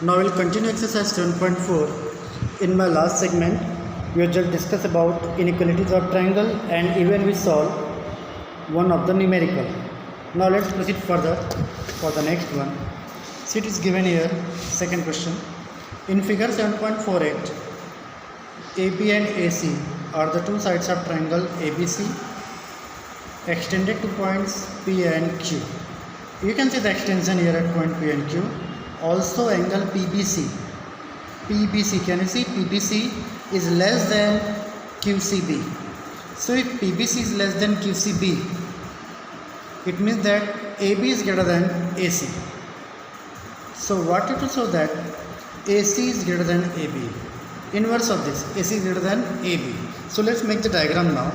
Now we'll continue exercise 7.4. In my last segment, we have just discussed about inequalities of triangle and even we solve one of the numerical. Now let's proceed further for the next one. See, it is given here, second question. In figure 7.48, AB and AC are the two sides of triangle ABC extended to points P and Q. You can see the extension here at point P and Q. Also angle PBC, can you see PBC is less than QCB. So if PBC is less than QCB, it means that AB is greater than AC. So what it will show that AC is greater than AB. Inverse of this, AC is greater than AB. So let's make the diagram now.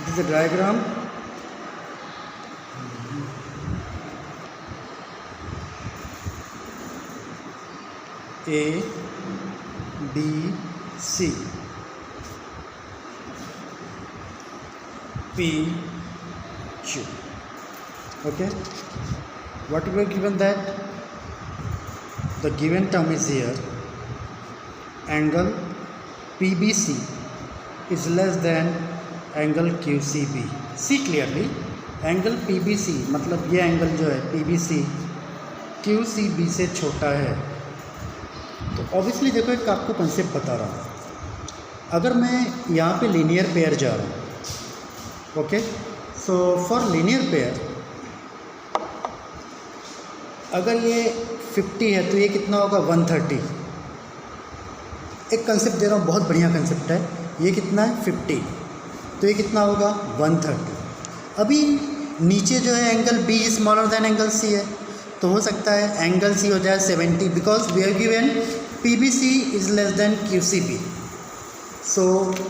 This is the diagram. A, B, C, P, Q. Okay. What we are given that the given term is here. Angle PBC is less than angle QCB. See clearly angle PBC मतलब ये angle जो है PBC QCB से छोटा है. तो obviously देखो एक आपको कंसेप्ट बता रहा हूँ. अगर मैं यहाँ पे लीनियर पेयर जा रहा हूँ, okay, so for linear pair अगर ये 50 है तो ये कितना होगा 130. एक कंसेप्ट दे रहा हूँ, बहुत बढ़िया कंसेप्ट है. ये कितना है 50, तो ये कितना होगा 130. अभी नीचे जो है angle B smaller than angle C है, तो हो सकता है एंगल C हो जाए 70 because we are given PBC is less than QCB. So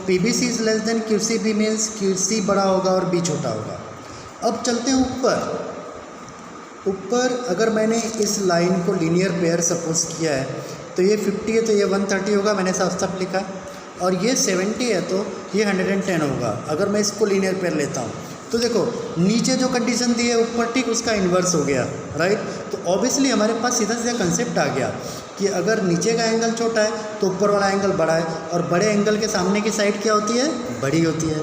PBC is less than QCB means QC बड़ा होगा और B छोटा होगा. अब चलते हैं ऊपर अगर मैंने इस लाइन को लीनियर पेयर सपोज किया है तो ये 50 है तो ये 130 होगा, मैंने साफ साफ लिखा. और ये 70 है तो ये 110 होगा. अगर मैं इसको लीनियर पेयर लेता हूँ तो देखो नीचे जो कंडीशन दी है ऊपर ठीक उसका इन्वर्स हो गया, राइट. तो ऑब्वियसली हमारे पास सीधा सीधा कंसेप्ट आ गया कि अगर नीचे का एंगल छोटा है तो ऊपर वाला एंगल बड़ा है, और बड़े एंगल के सामने की साइड क्या होती है, बड़ी होती है.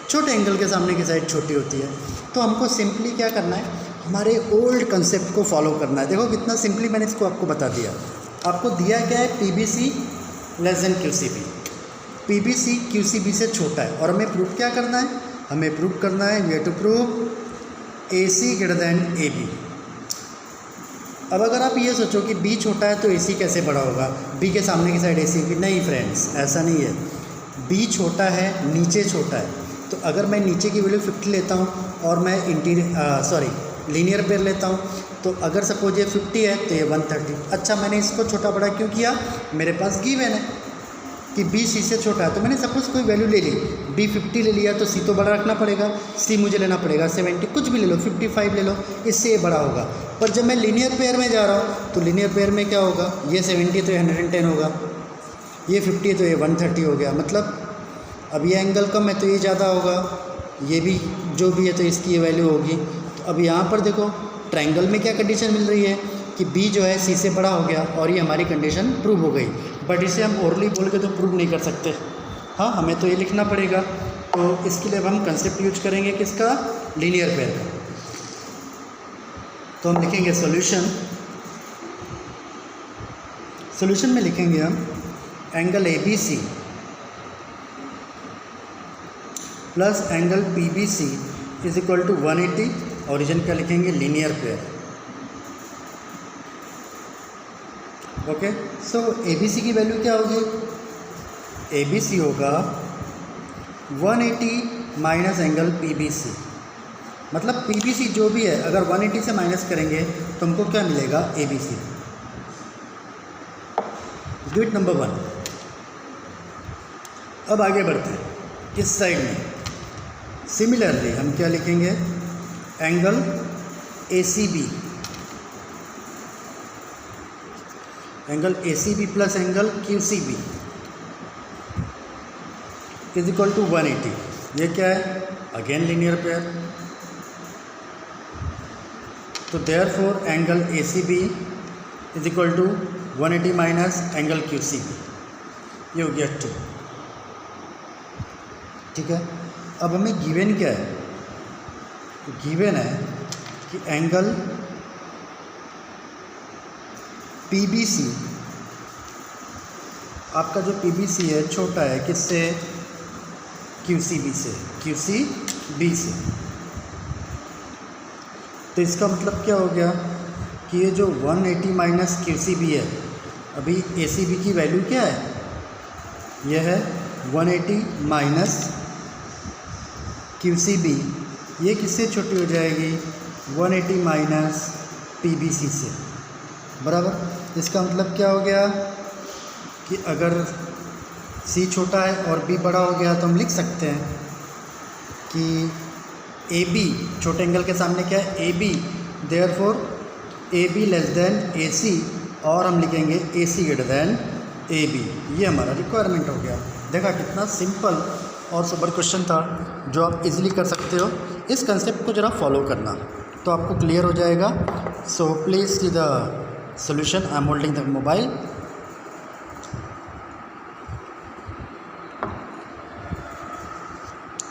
छोटे एंगल के सामने की साइड छोटी होती है. तो हमको सिंपली क्या करना है, हमारे ओल्ड कंसेप्ट को फॉलो करना है. देखो कितना सिंपली मैंने इसको आपको बता दिया. आपको दिया क्या है, PBC less than QCB. PBC QCB से छोटा है और हमें प्रूव क्या करना है, हमें प्रूव करना है, we have to prove AC greater than AB. अब अगर आप ये सोचो कि B छोटा है तो AC कैसे बड़ा होगा, B के सामने की साइड AC होगी, नहीं फ्रेंड्स ऐसा नहीं है. B छोटा है, नीचे छोटा है. तो अगर मैं नीचे की वैल्यू 50 लेता हूँ और मैं लीनियर पेयर लेता हूँ, तो अगर सपोज ये 50 है तो ये 130. अच्छा, मैंने इसको छोटा बड़ा क्यों किया, मेरे पास गिवन है कि B C से छोटा है. तो मैंने सपोज कोई वैल्यू ले ली, B 50 ले लिया तो C तो बड़ा रखना पड़ेगा, C मुझे लेना पड़ेगा 70, कुछ भी ले लो, 55 ले लो, इससे ये बड़ा होगा. पर जब मैं लीनियर पेयर में जा रहा हूँ तो लीनियर पेयर में क्या होगा, ये 70 तो ये 110 होगा, ये 50 तो ये 130 हो गया. मतलब अब ये एंगल कम है तो ये ज़्यादा होगा, ये भी जो भी है तो इसकी ये वैल्यू होगी. तो अब यहाँ पर देखो ट्रायंगल में क्या कंडीशन मिल रही है कि B जो है C से बड़ा हो गया और ये हमारी कंडीशन प्रूव हो गई. बट इसे हम ओरली बोल के तो प्रूव नहीं कर सकते. हाँ, हमें तो ये लिखना पड़ेगा. तो इसके लिए अब हम कंसेप्ट यूज करेंगे किसका, लीनियर पेयर का. तो हम लिखेंगे सॉल्यूशन में लिखेंगे हम angle ABC plus angle PBC is equal to 180. Origin का लिखेंगे linear pair. Okay, so ABC की वैल्यू क्या होगी, ABC होगा 180 माइनस एंगल PBC. मतलब PBC जो भी है अगर 180 से माइनस करेंगे तो हमको क्या मिलेगा, ABC. Unit number 1. अब आगे बढ़ते हैं इस साइड में. सिमिलरली हम क्या लिखेंगे, angle ACB angle ACB plus angle QCB is equal to 180. ये क्या है, अगेन लीनियर पेयर। तो therefore angle A C B is equal to 180 minus angle Q C B, ये हो गया 2। ठीक है, अब हमें गिवन क्या है? गिवन है कि एंगल पी बी सी, आपका जो पी बी सी है छोटा है किससे? क्यू सी बी से, क्यू सी बी से। तो इसका मतलब क्या हो गया कि ये जो 180 माइनस क्यू सी बी है, अभी ए सी बी की वैल्यू क्या है? यह है 180 माइनस क्यू सी बी, ये किससे छोटी हो जाएगी? 180 माइनस पी बी सी से, बराबर। इसका मतलब क्या हो गया कि अगर सी छोटा है और बी बड़ा हो गया तो हम लिख सकते हैं कि ए बी, छोटे एंगल के सामने क्या है? A B, therefore A B less than A C, और हम लिखेंगे A C greater than A B. ये हमारा रिक्वायरमेंट हो गया। देखा कितना सिंपल और सुपर क्वेश्चन था जो आप इजीली कर सकते हो। इस कंसेप्ट को ज़रा फॉलो करना तो आपको क्लियर हो जाएगा। So please see the solution. I am holding the mobile.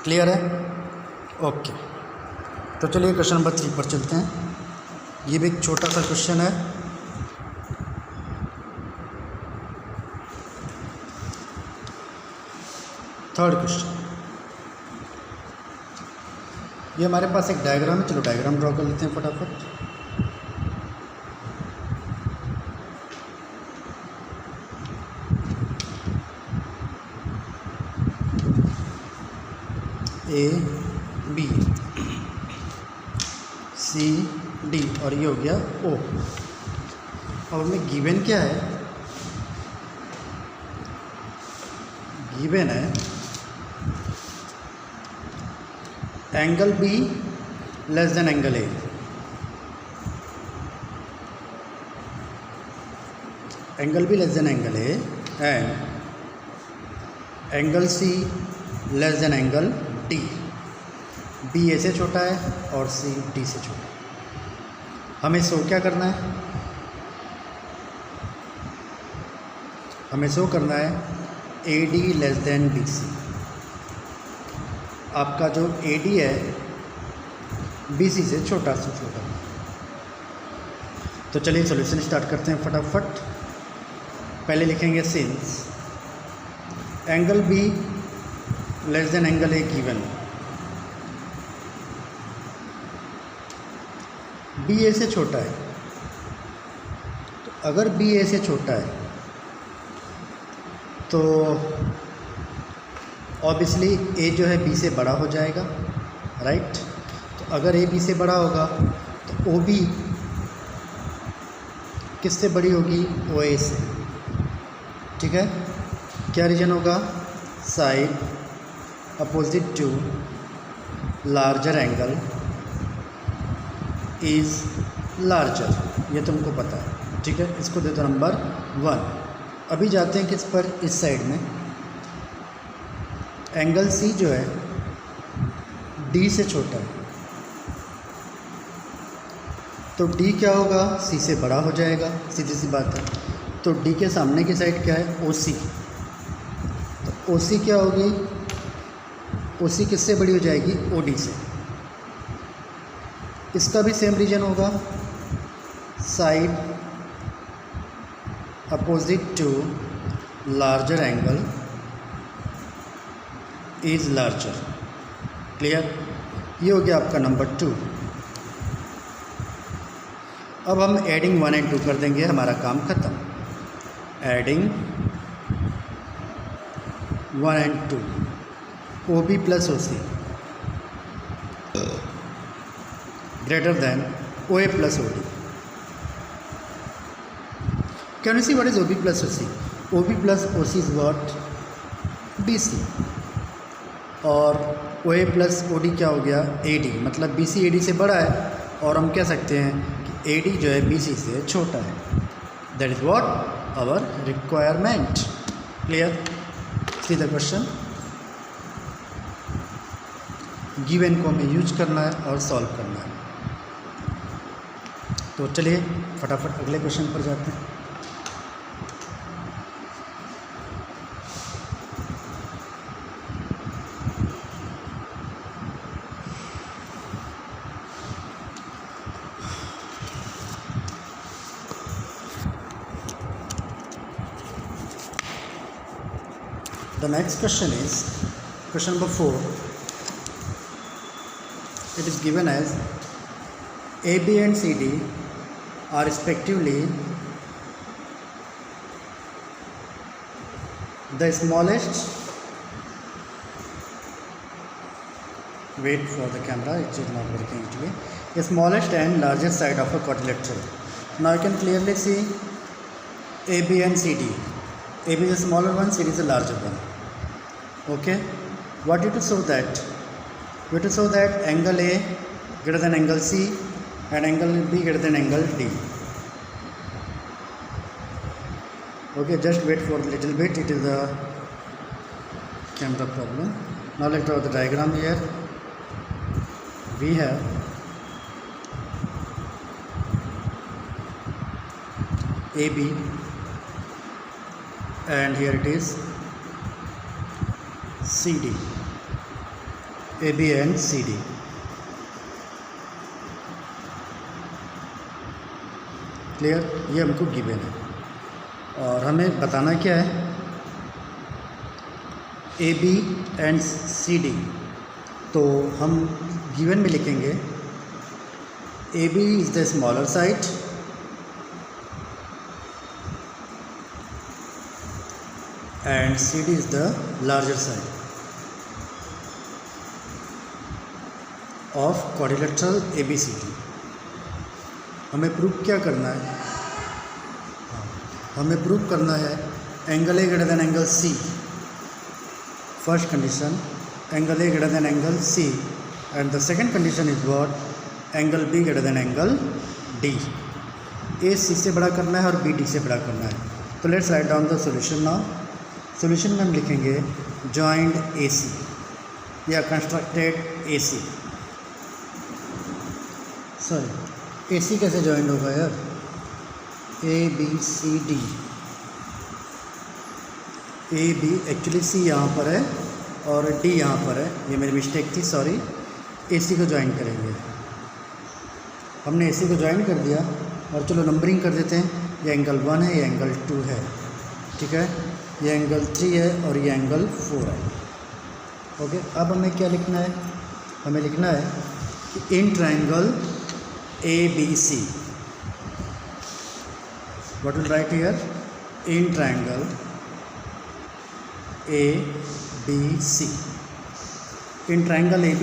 Clear है? ओके, तो चलिए क्वेश्चन नंबर 3 पर चलते हैं। ये भी एक छोटा सा क्वेश्चन है। थर्ड क्वेश्चन, ये हमारे पास एक डायग्राम है। चलो डायग्राम ड्रॉ कर लेते हैं फटाफट। ए बी सी डी और ये हो गया ओ। अब हमें गिवन क्या है? गिवन है angle B less than angle A. Angle B less than angle A and angle C less than angle D. B A से छोटा है और सी डी से छोटा है। हमें शो क्या करना है? हमें शो करना है A D less than B C. आपका जो ए डी है बी सी से छोटा से छोटा। तो चलिए सॉल्यूशन स्टार्ट करते हैं फटाफट। पहले लिखेंगे since angle B less than angle A given, B A से छोटा है। तो अगर बी ए से छोटा है तो ऑब्वियसली ए जो है बी से बड़ा हो जाएगा, राइट। तो अगर ए बी से बड़ा होगा तो ओ बी किससे बड़ी होगी? ओ ए से। ठीक है, क्या रीजन होगा? Side opposite to larger angle is larger, ये तुमको पता है। ठीक है, इसको दे दो नंबर 1। अभी जाते हैं किस पर? इस साइड में एंगल सी जो है डी से छोटा है, तो डी क्या होगा? सी से बड़ा हो जाएगा, सीधी सी बात है। तो डी के सामने की साइड क्या है? ओ सी। तो ओ सी क्या होगी? ओ सी किससे बड़ी हो जाएगी? ओ डी से। इसका भी सेम रीजन होगा, side opposite to larger angle is larger. Clear? ये हो गया आपका नंबर 2। अब हम एडिंग 1 एंड 2 कर देंगे, हमारा काम खत्म। Adding 1 and 2, O B plus O C greater than OA plus OD. Can you see what is OB plus OC? OB plus OC is what? BC. और OA plus OD क्या हो गया? AD। मतलब BC AD से बड़ा है और हम कह सकते हैं कि AD जो है BC से छोटा है। That is what our requirement. Clear? See the question. Given को हमें यूज करना है और सॉल्व करना है। तो चलिए फटाफट अगले क्वेश्चन पर जाते हैं। The next question is question number 4. It is given as AB and CD are respectively the smallest, wait for the camera, it is not working actually, the smallest and largest side of a quadrilateral. Now you can clearly see AB and CD. AB is the smaller one, CD is the larger one. Okay, what you to show that? We have to show that angle A greater than angle C and angle B greater than angle D. Okay, just wait for a little bit, it is a camera problem. Now let's draw the diagram here. We have AB and here it is CD, AB and CD. Clear, ये हमको given है और हमें बताना क्या है, AB and CD। तो हम गिवन में लिखेंगे AB is the smaller side and CD is the larger side of quadrilateral ABCD। हमें प्रूफ क्या करना है, हमें प्रूफ करना है angle A greater than angle C। First condition angle A greater than angle C and the second condition is what, angle B greater than angle D। A C से बड़ा करना है और B D से बड़ा करना है। तो let's write down the solution now. Solution में हम लिखेंगे जॉइंट AC या कंस्ट्रक्टेड AC। सॉरी, AC कैसे जॉइंट होगा यार, ABCD, AB एक्चुअली C यहाँ पर है और D यहाँ पर है, ये मेरी मिस्टेक थी, सॉरी। AC को ज्वाइन करेंगे, हमने AC को ज्वाइन कर दिया और चलो नंबरिंग कर देते हैं। ये एंगल 1 है, ये एंगल 2 है, ठीक है, ये एंगल 3 है और ये एंगल 4 है। ओके, अब हमें क्या लिखना है, हमें लिखना है कि in triangle ABC, what will write here, in triangle ABC, in triangle AB